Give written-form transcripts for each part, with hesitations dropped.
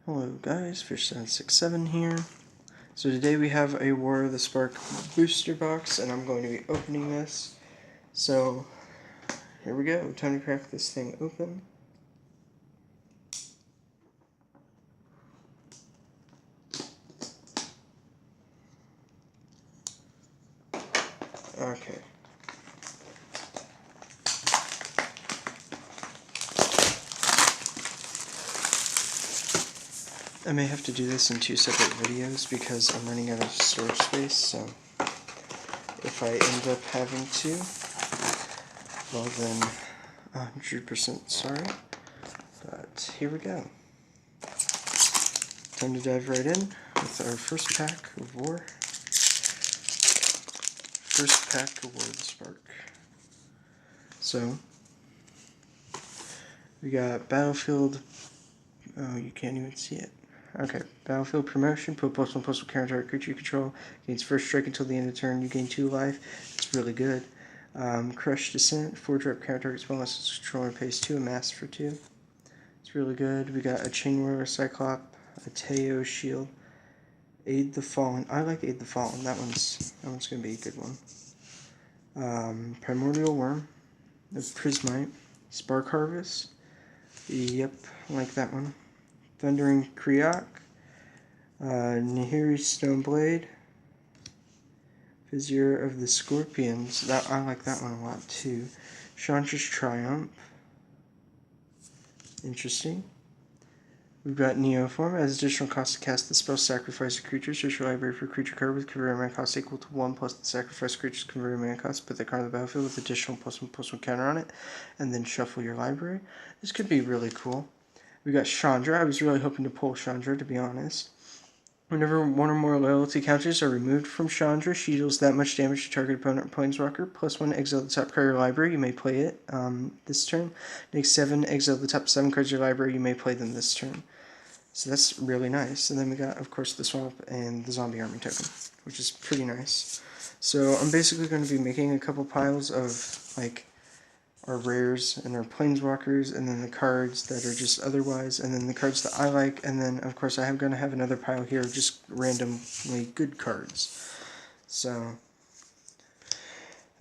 Hello guys, Fish767 here. So today we have a War of the Spark booster box, and I'm going to be opening this. So here we go, time to crack this thing open. Okay. I may have to do this in 2 separate videos because I'm running out of storage space, so if I end up having to, well then 100% sorry, but here we go. Time to dive right in with our first pack of War. First pack of War of the Spark. So, we got Battlefield. Oh, you can't even see it. Okay, Battlefield Promotion. Put +1/+1 counter target creature you control. Gains first strike until the end of the turn. You gain 2 life. It's really good. Crush Descent. 4-drop counter target spell unless its controller pays 2. Amass for 2. It's really good. We got a Chainwhirler Cyclop. A Teo Shield. Aid the Fallen. I like Aid the Fallen. That one's gonna be a good one. Primordial Worm. The Prismite. Spark Harvest. Yep, I like that one. Thundering Kriok, Nahiri Stoneblade, Vizier of the Scorpions. I like that one a lot too. Chandra's Triumph. Interesting. We've got Neoform. As additional cost to cast the spell, sacrifice a creature. Search your library for a creature card with converted mana cost equal to 1 plus the sacrifice creature's converted mana cost. Put the card on the battlefield with additional +1/+1 counter on it, and then shuffle your library. This could be really cool. We got Chandra. I was really hoping to pull Chandra, to be honest. Whenever one or more loyalty counters are removed from Chandra, she deals that much damage to target opponent or planeswalker. +1, exile the top card of your library. You may play it this turn. Next 7, exile the top 7 cards of your library. You may play them this turn. So that's really nice. And then we got, of course, the Swamp and the Zombie Army token, which is pretty nice. So I'm basically going to be making a couple piles of, like, our rares and our planeswalkers, and then the cards that are just otherwise, and then the cards that I like, and then of course I'm going to have another pile here of just randomly good cards. So,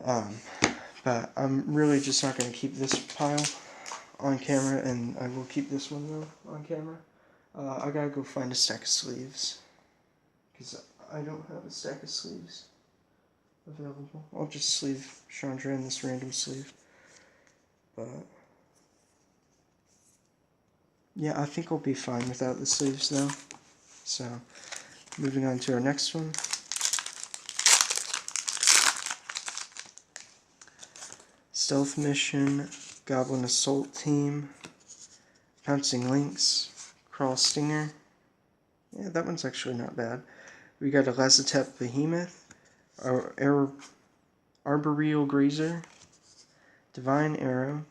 but I'm really just not going to keep this pile on camera, and I will keep this one though on camera. I gotta go find a stack of sleeves, because I don't have a stack of sleeves available. I'll just sleeve Chandra in this random sleeve. But yeah, I think we'll be fine without the sleeves though. So, moving on to our next one. Stealth Mission, Goblin Assault Team, Pouncing Lynx, Crawl Stinger. Yeah, that one's actually not bad. We got a Lazotep Behemoth, Arboreal Grazer, Divine Arrow,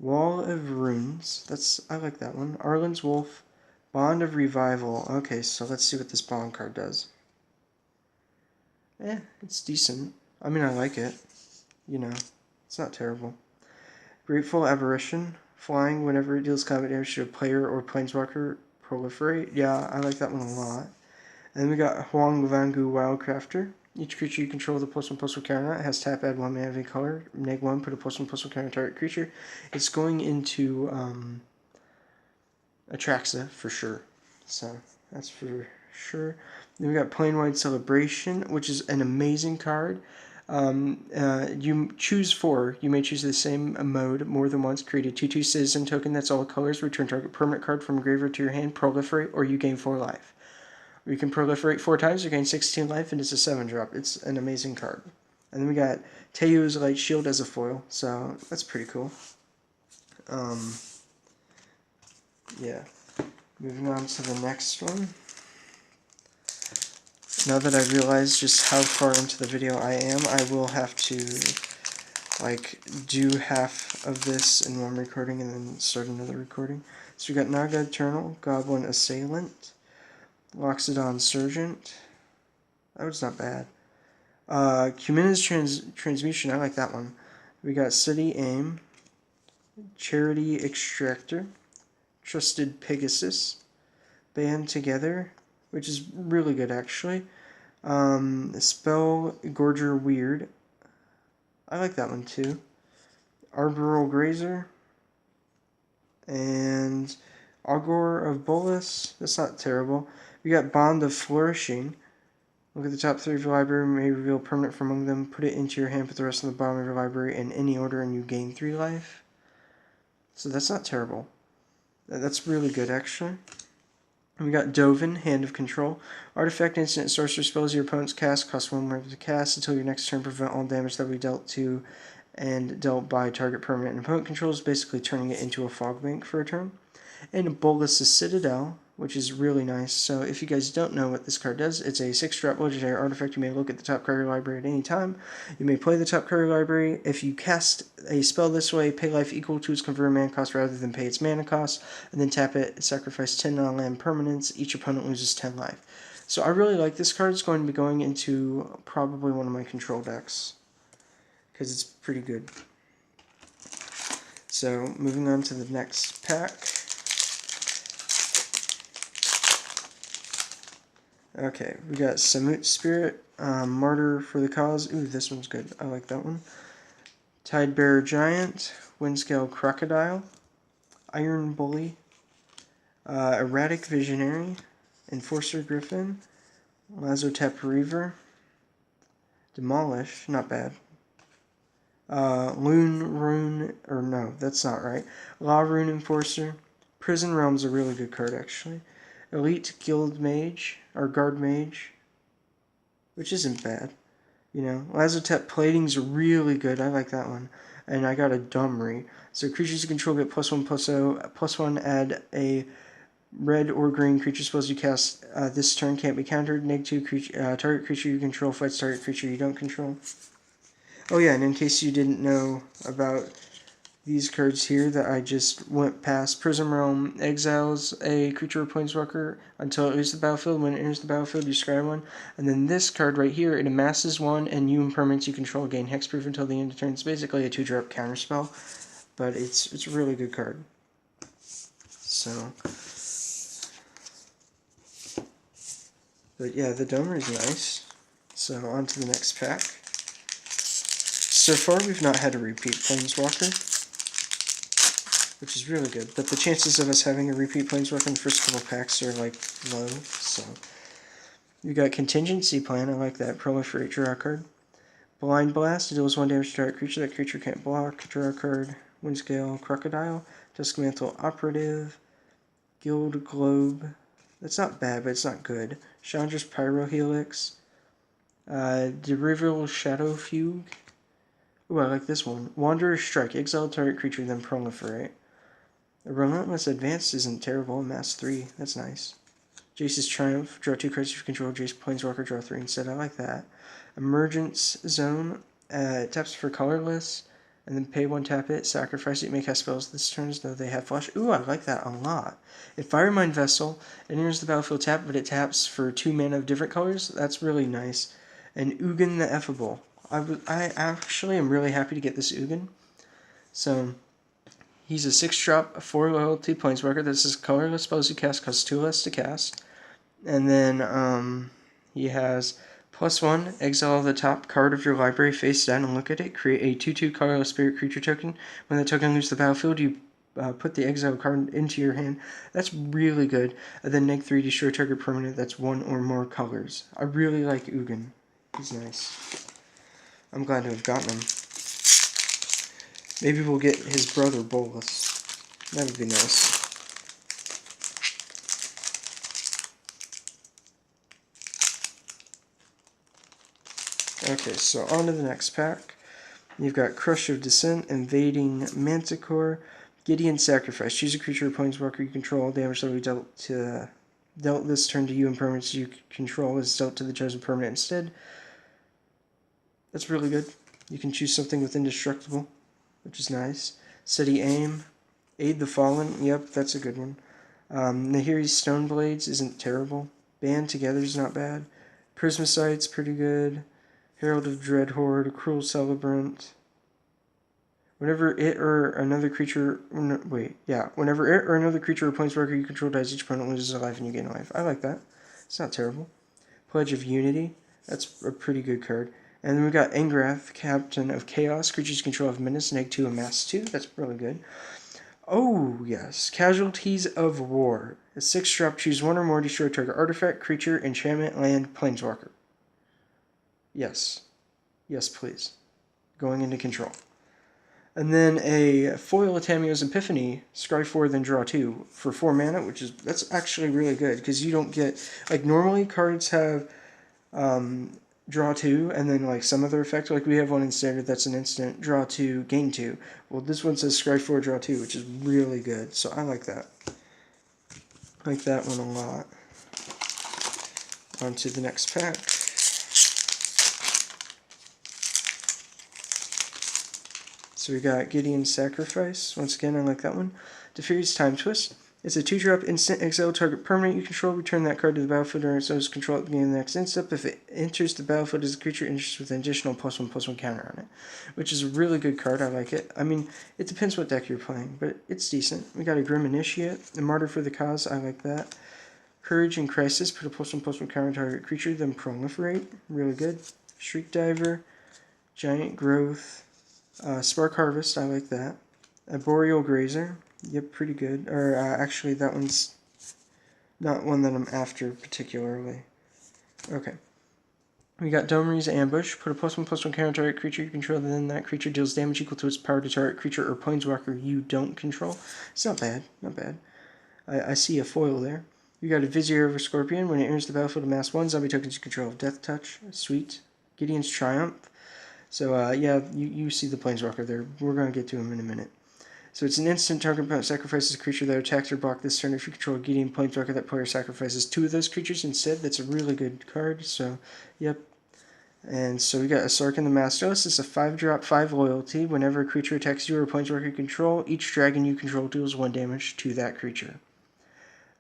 Wall of Runes. I like that one. Arlen's Wolf, Bond of Revival. Okay, so let's see what this bond card does. It's decent. I mean, I like it. You know, it's not terrible. Grateful Aberration. Flying whenever it deals combat damage to a player or planeswalker. Proliferate. Yeah, I like that one a lot. And then we got Huang Vangu Wildcrafter. Each creature you control with a +1/+1 counter on it has tap, add 1 mana of any color. -1, put a +1/+1 counter target creature. It's going into Atraxa for sure. So that's for sure. Then we got Planewide Celebration, which is an amazing card. You choose 4. You may choose the same mode more than once. Create a 2/2 citizen token that's all colors. Return target permanent card from graveyard to your hand. Proliferate, or you gain 4 life. You can proliferate 4 times, you gain 16 life, and it's a 7-drop. It's an amazing card. And then we got Teo's Light Shield as a foil, so that's pretty cool. Yeah. Moving on to the next one. Now that I realize just how far into the video I am, I will have to, like, do half of this in one recording and then start another recording. So we got Naga Eternal, Goblin Assailant, Loxodon Sergeant. That was not bad. Cumina's Transmutation, I like that one. We got City Aim, Charity Extractor, Trusted Pegasus, Band Together, which is really good actually. Spell Gorger Weird. I like that one too. Arboreal Grazer. And Augor of Bolus. That's not terrible. We got Bond of Flourishing. Look at the top 3 of your library, may reveal permanent from among them, put it into your hand, put the rest on the bottom of your library in any order, and you gain 3 life. So that's not terrible. That's really good, actually. And we got Dovin, Hand of Control. Artifact, instant, sorcery spells your opponent's cast cost 1 more to cast until your next turn, prevent all damage that will be dealt to and dealt by target permanent and opponent controls, basically turning it into a fog bank for a turn. And Bolas' Citadel, which is really nice. So if you guys don't know what this card does, it's a 6-drop legendary artifact. You may look at the top card of your library at any time. You may play the top card of your library. If you cast a spell this way, pay life equal to its converted mana cost rather than pay its mana cost, and then tap it, sacrifice 10 non-land permanents. Each opponent loses 10 life. So I really like this card. It's going to be going into probably one of my control decks, because it's pretty good. So moving on to the next pack. Okay, we got Samut Spirit, Martyr for the Cause. Ooh, this one's good. I like that one. Tidebearer Giant, Windscale Crocodile, Iron Bully, Erratic Visionary, Enforcer Griffin, Lazotep Reaver, Demolish, not bad. Loon Rune, or no, that's not right. Law Rune Enforcer. Prison Realm's a really good card, actually. Elite Guild Mage, or Guard Mage, which isn't bad. You know, Lazotep Plating's really good. I like that one. And I got a Domri. So creatures you control get +1/+0, +1, add a red or green creature spells you cast this turn can't be countered. -2, target creature you control fights target creature you don't control. Oh yeah, and in case you didn't know about these cards here that I just went past, Prism Realm exiles a creature or planeswalker until it leaves the battlefield. When it enters the battlefield, you scry one. And then this card right here, it amasses 1, and you and permanents you control gain hexproof until the end of turn. It's basically a 2-drop counterspell, but it's a really good card. So, but yeah, the Domer is nice. So on to the next pack. So far, we've not had a repeat Planeswalker, which is really good. But the chances of us having a repeat Planeswalker in the first couple packs are, like, low. So you got Contingency Plan. I like that. Proliferate, draw a card. Blind Blast. It deals 1 damage to target creature. That creature can't block. Draw a card. Windscale Crocodile. Duskmantle Operative. Guild Globe. That's not bad, but it's not good. Chandra's Pyrohelix. Derival Shadow Fugue. Ooh, I like this one. Wanderer's Strike. Exile target creature, then proliferate. The Relentless Advance isn't terrible. Mass 3. That's nice. Jace's Triumph. Draw 2 cards if you control Jace Planeswalker. Draw 3 instead. I like that. Emergence Zone. Taps for colorless. And then pay 1, tap it. Sacrifice it. You may cast spells this turn as though they have flash. Ooh, I like that a lot. If Firemind Vessel enters the battlefield tap, but it taps for 2 mana of different colors, that's really nice. And Ugin the Effable. I actually am really happy to get this Ugin. So, he's a 6-drop, 4 loyalty planeswalker. This is colorless spells you cast, costs 2 less to cast. And then he has +1, exile the top card of your library face down and look at it. Create a 2/2 colorless spirit creature token. When the token leaves the battlefield, you put the exile card into your hand. That's really good. And then -3, destroy target permanent that's 1 or more colors. I really like Ugin. He's nice. I'm glad to have gotten him. Maybe we'll get his brother Bolas. That would be nice. Okay, so on to the next pack. You've got Crush of Descent, Invading Manticore, Gideon Sacrifice. Choose a creature or planeswalker you control. Damage that will be dealt this turn to you and permanents you control is dealt to the chosen permanent instead. That's really good. You can choose something with Indestructible, which is nice. Steady Aim. Aid the Fallen. Yep, that's a good one. Nahiri's Stoneblades isn't terrible. Band Together is not bad. Prismacyte's pretty good. Herald of Dreadhorde. Cruel Celebrant. Whenever it or another creature... Whenever it or another creature or planeswalker you control dies, each opponent loses a life and you gain a life. I like that. It's not terrible. Pledge of Unity. That's a pretty good card. And then we got Engrath, Captain of Chaos. Creatures control of Menace, -2, Amass 2. That's really good. Oh, yes. Casualties of War. A 6-drop, choose one or more, destroy target artifact, creature, enchantment, land, planeswalker. Yes. Yes, please. Going into control. And then a foil Tamiyo's Epiphany, scry 4, then draw 2 for 4 mana, that's actually really good, because you don't get, like, normally cards have draw 2, and then, like, some other effect, like we have one in Standard that's an instant, draw 2, gain 2. Well, this one says scry 4, draw 2, which is really good, so I like that. I like that one a lot. On to the next pack. So we got Gideon's Sacrifice. Once again, I like that one. Teferi's Time Twist. It's a 2-drop instant exile target permanent you control. Return that card to the battlefield during its control at the beginning of the next instant. If it enters the battlefield as a creature, enters with an additional +1/+1 counter on it. Which is a really good card. I like it. I mean, it depends what deck you're playing, but it's decent. We got a Grim Initiate. A Martyr for the Cause. I like that. Courage in Crisis. Put a +1/+1 counter on target creature, then proliferate. Really good. Shriek Diver. Giant Growth. Spark Harvest, I like that. A Boreal Grazer, yep, pretty good. Or actually, that one's not one that I'm after particularly. Okay. We got Domri's Ambush. Put a +1/+1 counter on target creature you control, then that creature deals damage equal to its power to target creature or planeswalker you don't control. It's not bad, not bad. I see a foil there. You got a Vizier of a Scorpion. When it enters the battlefield, amass 1 zombie tokens you control. Death Touch, sweet. Gideon's Triumph. So, yeah, you see the Planeswalker there. We're going to get to him in a minute. So it's an instant target opponent sacrifices a creature that attacks or blocks this turn. If you control a Gideon Planeswalker, that player sacrifices 2 of those creatures instead. That's a really good card. So, yep. And so we got a Sarkhan the Masterless. It's a 5-drop, 5 loyalty. Whenever a creature attacks you or a Planeswalker you control, each dragon you control deals 1 damage to that creature.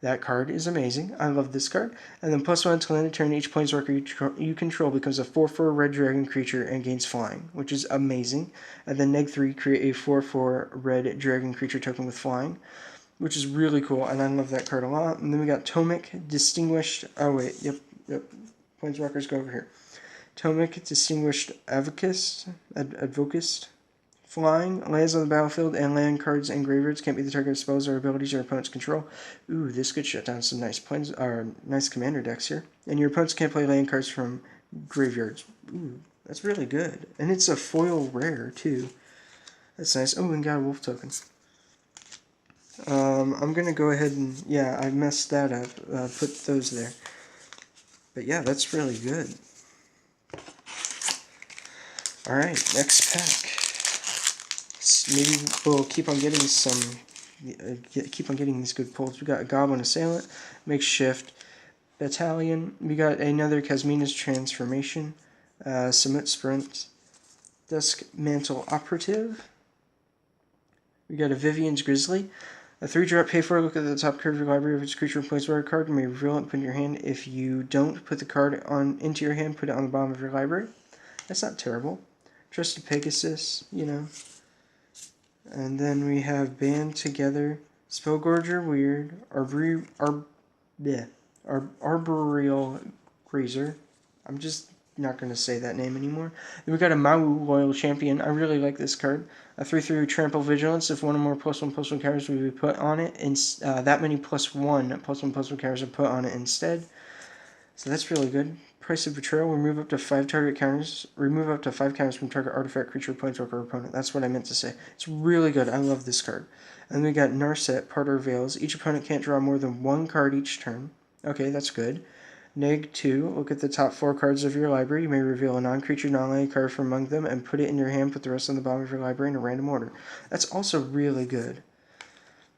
That card is amazing. I love this card. And then +1 until end of turn, each planeswalker you control becomes a 4/4 red dragon creature and gains flying, which is amazing. And then -3, create a 4/4 red dragon creature token with flying, which is really cool, and I love that card a lot. And then we got Tomic Distinguished... Oh, wait, yep. Planeswalkers go over here. Tomic Distinguished Advocist. Flying, lands on the battlefield, and land cards and graveyards can't be the target of spells or abilities your opponents control. Ooh, this could shut down some nice nice commander decks here. And your opponents can't play land cards from graveyards. Ooh, that's really good. And it's a foil rare, too. That's nice. Oh, and got a wolf token. I'm going to go ahead and... Yeah, I messed that up. Put those there. But yeah, that's really good. Alright, next pack. Maybe we'll keep on getting these good pulls. We got a Goblin Assailant, Makeshift Battalion. We got another Kasmina's Transformation, Summit Sprint, Dusk Mantle Operative. We got a Vivian's Grizzly, a 3-drop. Pay for it. Look at the top card of your library of its creature or planeswalker card. You may reveal it and put it in your hand. If you don't put the card into your hand, put it on the bottom of your library. That's not terrible. Trusted Pegasus, you know. And then we have Band Together, Spellgorger Weird, Arboreal Grazer. I'm just not going to say that name anymore. Then we got a Mawu Loyal Champion. I really like this card. A 3/3 Trample Vigilance. If one or more +1/+1 counters will be put on it, and that many +1/+1 counters are put on it instead. So that's really good. Price of Betrayal. Remove up to 5 target counters. Remove up to 5 counters from target artifact, creature, planeswalker, or opponent. That's what I meant to say. It's really good. I love this card. And we got Narset, Parter Veils. Each opponent can't draw more than 1 card each turn. Okay, that's good. -2. Look at the top 4 cards of your library. You may reveal a non-creature, non-land card from among them and put it in your hand. Put the rest on the bottom of your library in a random order. That's also really good.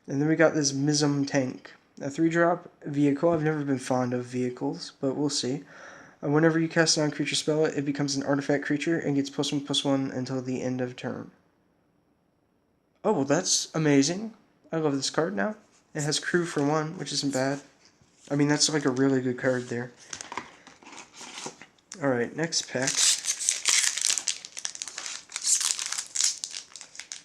And then we got this Mizum Tank. A 3-drop vehicle. I've never been fond of vehicles, but we'll see. Whenever you cast a non-creature spell, it becomes an artifact creature and gets +1/+1 until the end of turn. Oh, well, that's amazing. I love this card now. It has Crew for 1, which isn't bad. I mean, that's like a really good card there. Alright, next pack.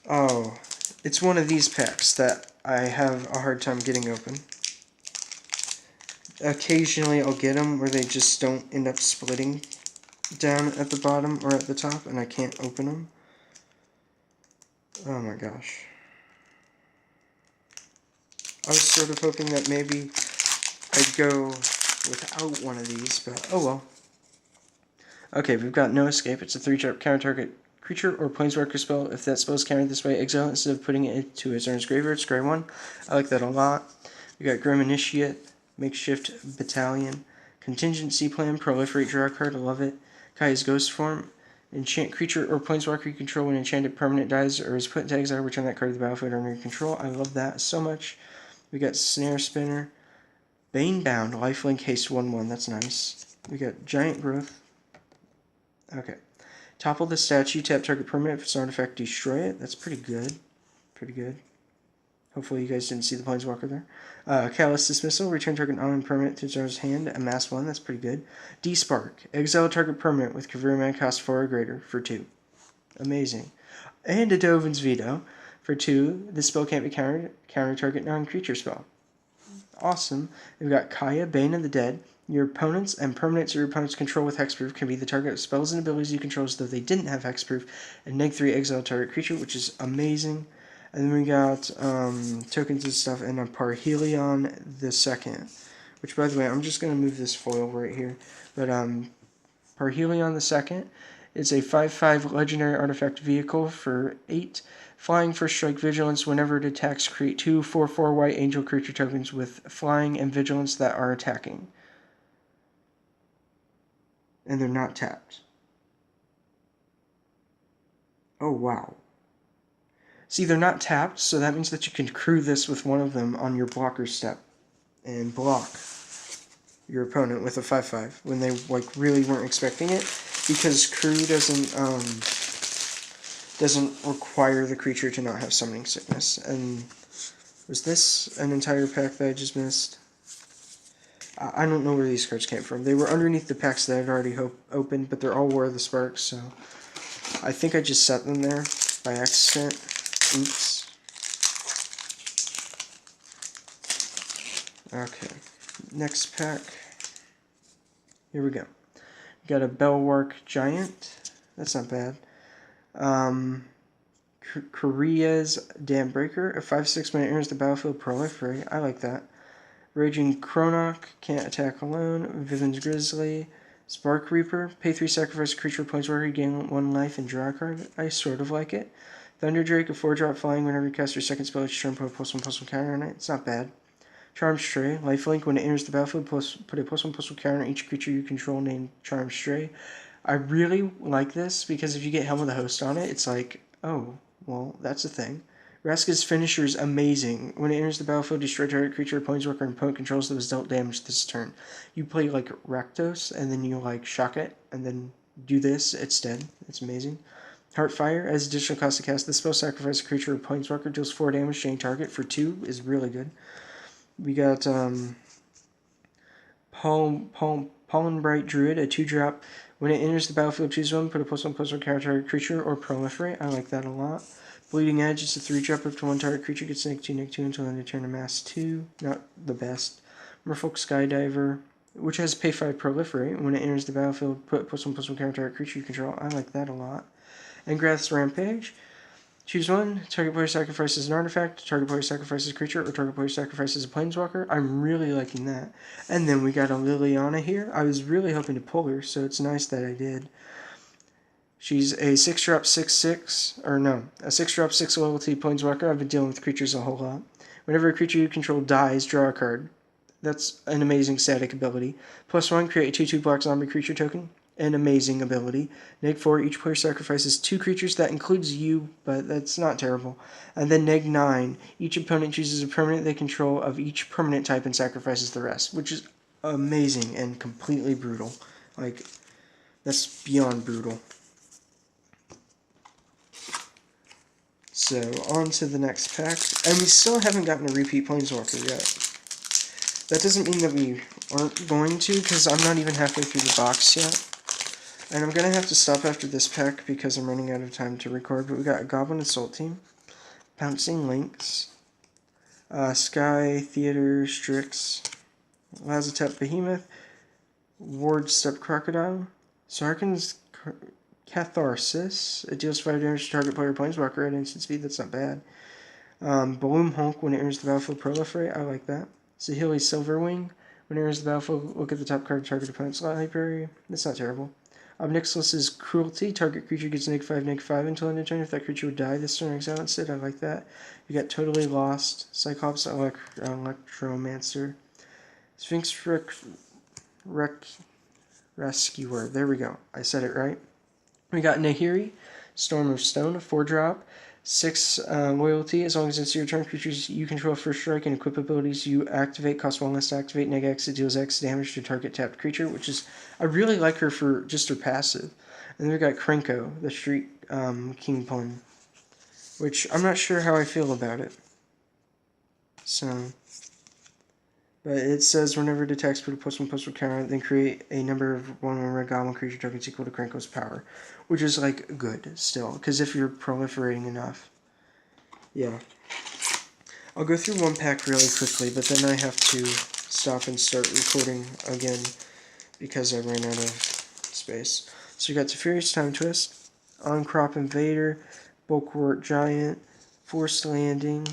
Oh, it's one of these packs that I have a hard time getting open. Occasionally I'll get them where they just don't end up splitting down at the bottom or at the top, and I can't open them. Oh my gosh. I was sort of hoping that maybe I'd go without one of these, but oh well. Okay, we've got No Escape. It's a 3-drop counter-target creature or planeswalker spell. If that spell is countered this way, exile instead of putting it into its owner's graveyard. It's grade 1. I like that a lot. We got Grim Initiate, Makeshift Battalion, Contingency Plan, Proliferate, draw a card. I love it. Kaya's Ghost Form. Enchant creature or planeswalker you control when enchanted permanent dies or is put into exile. Return that card to the battlefield under your control. I love that so much. We got Snare Spinner, Banebound, Lifelink, Haste 1/1. That's nice. We got Giant Growth. Okay. Topple the statue, tap target permanent. If it's an artifact, destroy it. That's pretty good. Pretty good. Hopefully you guys didn't see the Planeswalker there. Callous Dismissal, return target non-permanent to its owner's hand, amass 1. That's pretty good. D-Spark, exile target permanent with convert mana cost 4 or greater for 2. Amazing. And a Dovin's Veto for 2. This spell can't be countered. Counter target non-creature spell. Awesome. We've got Kaya, Bane of the Dead. Your opponents and permanents your opponent's control with hexproof can be the target of spells and abilities you control as though they didn't have hexproof, and -3 exile target creature, which is amazing. And then we got tokens and stuff, and a Parhelion the Second, which, by the way, I'm just going to move this foil right here. But Parhelion the Second is a 5/5 legendary artifact vehicle for 8. Flying for strike vigilance. Whenever it attacks, create 2 4/4 white angel creature tokens with flying and vigilance that are attacking. And they're not tapped. Oh, wow. See, they're not tapped, so that means that you can crew this with one of them on your blocker step and block your opponent with a 5/5 when they really weren't expecting it, because crew doesn't require the creature to not have summoning sickness. And was this an entire pack that I just missed? I don't know where these cards came from. They were underneath the packs that I'd already opened, but they're all War of the Sparks, so I think I just set them there by accident. Oops. Okay, next pack. Here we go. Got a Belwark Giant. That's not bad. Korea's Dambreaker. A 5/6 when it enters the battlefield, proliferate. I like that. Raging Chronok, can't attack alone. Vivian's Grizzly. Spark Reaper, pay 3, sacrifice a creature, planeswalker, gain 1 life, and draw a card. I sort of like it. Thunderdrake, a 4-drop flying whenever you cast your second spell each turn, put a +1/+1 counter on it. It's not bad. Charmed Stray, lifelink, when it enters the battlefield, put a +1/+1 counter on each creature you control named Charmed Stray. I really like this because if you get Helm of the Host on it, it's like, oh, well, that's a thing. Vraska's finisher is amazing. When it enters the battlefield, destroy target creature or planeswalker and opponent controls that was dealt damage this turn. You play like Rakdos, and then you like shock it, and then do this instead. It's amazing. Heartfire, as additional cost to cast this spell, sacrifice a creature or planeswalker, deals 4 damage to any target for 2, is really good. We got Pollenbright Druid, a 2-drop. When it enters the battlefield, choose one, put a +1/+1 counter target creature or proliferate. I like that a lot. Bleeding Edge is a 3-drop. Up to 1 target creature gets -2/-2 until end of turn, amass 2. Not the best. Merfolk Skydiver, which has pay 5 proliferate. When it enters the battlefield, put +1/+1 counter target creature you control. I like that a lot. Engrath's Rampage. Choose one. Target player sacrifices an artifact. Target player sacrifices a creature, or target player sacrifices a planeswalker. I'm really liking that. And then we got a Liliana here. I was really hoping to pull her, so it's nice that I did. She's a 6-drop 6/6, or no, a 6-drop 6 loyalty planeswalker. I've been dealing with creatures a whole lot. Whenever a creature you control dies, draw a card. That's an amazing static ability. +1, create a 2/2 black zombie creature token. An amazing ability. -4, each player sacrifices 2 creatures. That includes you, but that's not terrible. And then -9, each opponent chooses a permanent they control of each permanent type and sacrifices the rest, which is amazing and completely brutal. Like, that's beyond brutal. So, on to the next pack. And we still haven't gotten a repeat planeswalker yet. That doesn't mean that we aren't going to, because I'm not even halfway through the box yet. And I'm going to have to stop after this pack because I'm running out of time to record. But we got a Goblin Assault Team, Pouncing Lynx, Sky Theater Strix, Lazotep Behemoth, Ward Step Crocodile, Sarkin's Catharsis. It deals 5 damage to target player planeswalker at instant speed. That's not bad. Bloom Hulk, when it enters the battlefield, proliferate. I like that. Saheeli Silverwing. When it enters the battlefield, look at the top card of target opponent's library. That's not terrible. Obnixilus's Cruelty. Target creature gets -5/-5 until end of turn. If that creature would die this turn, exile instead. I like that. You got Totally Lost. Cyclops Electromancer. Sphinx Rescuer. There we go. I said it right. We got Nahiri. Storm of Stone. 4-drop. 6 loyalty. As long as it's your turn, creatures you control first strike and equip abilities you activate cost 1 less to activate. -X, it deals X damage to target tapped creature, which is, I really like her for just her passive. And then we got Krenko, the Street Kingpin, which I'm not sure how I feel about it. So, but it says whenever it attacks, put a +1/+1 counter, then create a number of 1/1 red goblin creature tokens equal to Krenko's power, which is like good still, because if you're proliferating enough, yeah. I'll go through one pack really quickly, but then I have to stop and start recording again because I ran out of space. So you got Teferi's Time Twist, On-Crop Invader, Bulwark Giant, Forced Landing,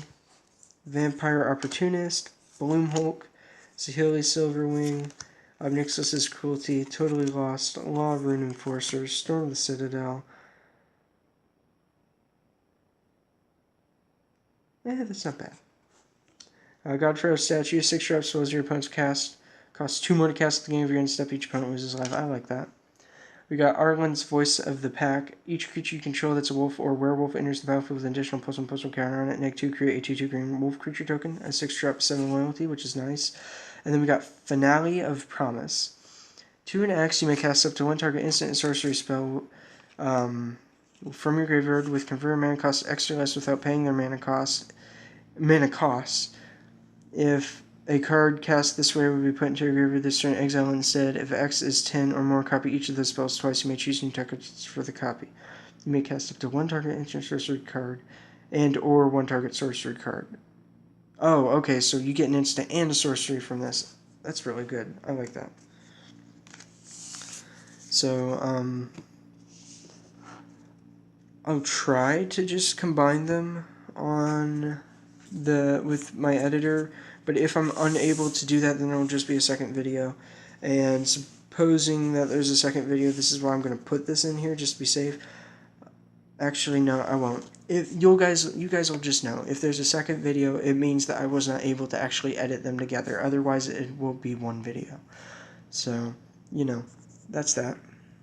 Vampire Opportunist, Bloom Hulk, Saheeli Silverwing, Obnixilus's Cruelty, Totally Lost, Law of Rune Enforcer, Storm of the Citadel. That's not bad. Godfrey Statue, 6 drops, so as your opponent's cast. Costs 2 more to cast at the beginning of your end step, each opponent loses life. I like that. We got Arlen's Voice of the Pack. Each creature you control that's a wolf or werewolf enters the battlefield with an additional +1/+1 counter on it. -2, create a 2/2 green wolf creature token. A 6-drop, 7 loyalty, which is nice. And then we got Finale of Promise. 2 and X, you may cast up to 1 target instant and sorcery spell from your graveyard with converted mana cost extra less without paying their mana cost. If a card cast this way will be put into your graveyard this turn, exile instead. If X is 10 or more, copy each of the spells twice. You may choose new targets for the copy. You may cast up to 1 target instant sorcery card and or 1 target sorcery card. Oh, okay, so you get an instant and a sorcery from this. That's really good. I like that. So, I'll try to just combine them on with my editor, but if I'm unable to do that, then it'll just be a second video. And supposing that there's a second video, this is why I'm going to put this in here, just to be safe. Actually, no, I won't. If you guys will just know, if there's a second video, it means that I was not able to actually edit them together. Otherwise, it will be one video. So, that's that.